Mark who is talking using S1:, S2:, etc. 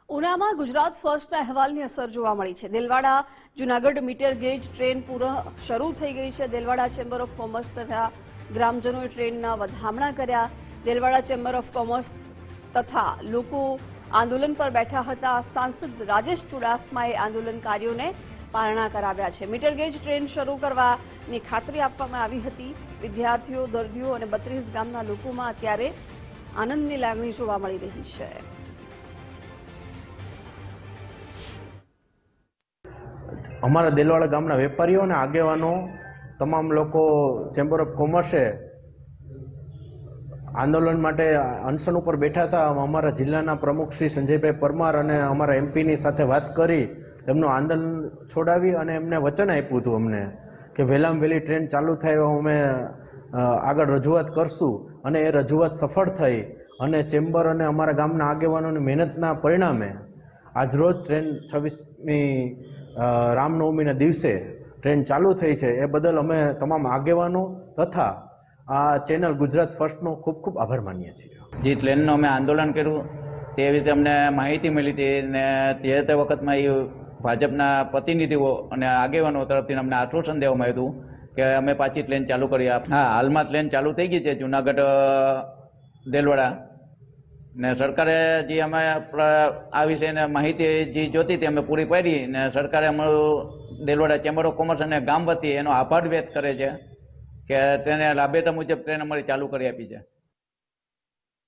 S1: ઉનામાં ગુજરાત ફર્સ્ટના અહેવાલની અસર જોવા મળી છે। Delwada Junagadh metre gauge train શરૂ થઈ ગઈ છે। દેલવાડા ચેમ્બર ઓફ કોમર્સ તથા ગ્રામજનોએ ટ્રેનના વધામણા કર્યા। દેલવાડા ચેમ્બર ઓફ કોમર્સ તથા લોકો આંદોલન પર બેઠા હતા। સાંસદ રાજેશ ચુડાસમાએ આંદોલનકારીઓને પારણા કરાવ્યા છે। મીટર ગેજ ટ્રેન શરૂ કરવાની ખાતરી આપવામાં આવી હતી। વિદ્યાર્થીઓ, દર્દીઓ અને 32 ગામના લોકોમાં અત્યારે આનંદની લાગણી જોવા મળી રહી છે।
S2: અમારા દેલવાડા ગામના વેપારીઓ અને આગેવાનો તમામ લોકો ચેમ્બર ઓફ કોમર્સે આંદોલન માટે અનશન ઉપર બેઠા હતા। અમારા જિલ્લાના પ્રમુખ શ્રી સંજયભાઈ પરમાર અને અમારા એમપીની સાથે વાત કરી તેમનું આંદોલન છોડાવી અને એમને વચન આપ્યું હતું અમને કે વહેલામાં વહેલી ટ્રેન ચાલુ થાય અમે આગળ રજૂઆત કરશું અને એ રજૂઆત સફળ થઈ અને ચેમ્બર અને અમારા ગામના આગેવાનોની મહેનતના પરિણામે આજરોજ ટ્રેન 26મી રામનવમીના દિવસે ટ્રેન ચાલુ થઈ છે। એ બદલ અમે તમામ આગેવાનો તથા આ ચેનલ ગુજરાત ફર્સ્ટનો ખૂબ ખૂબ આભાર માનીએ છીએ।
S3: જે ટ્રેનનું અમે આંદોલન કર્યું તે વિશે અમને માહિતી મળી હતી ને તે વખતમાં એ ભાજપના પ્રતિનિધિઓ અને આગેવાનો તરફથી અમને આશ્વાસન દેવામાં આવ્યું હતું કે અમે પાછી ટ્રેન ચાલુ કરી આપ। હા, હાલમાં ટ્રેન ચાલુ થઈ ગઈ છે જૂનાગઢ દેલવાડા ને સરકારે જે અમે આ વિશેને માહિતી જે જોતી હતી અમે પૂરી પાડી ને સરકારે અમારું દેલવાડા ચેમ્બર ઓફ કોમર્સ અને ગામ વતી એનો આભાર વ્યક્ત કરે છે કે તેને રાબેતા મુજબ ટ્રેન અમારી ચાલુ કરી આપી છે।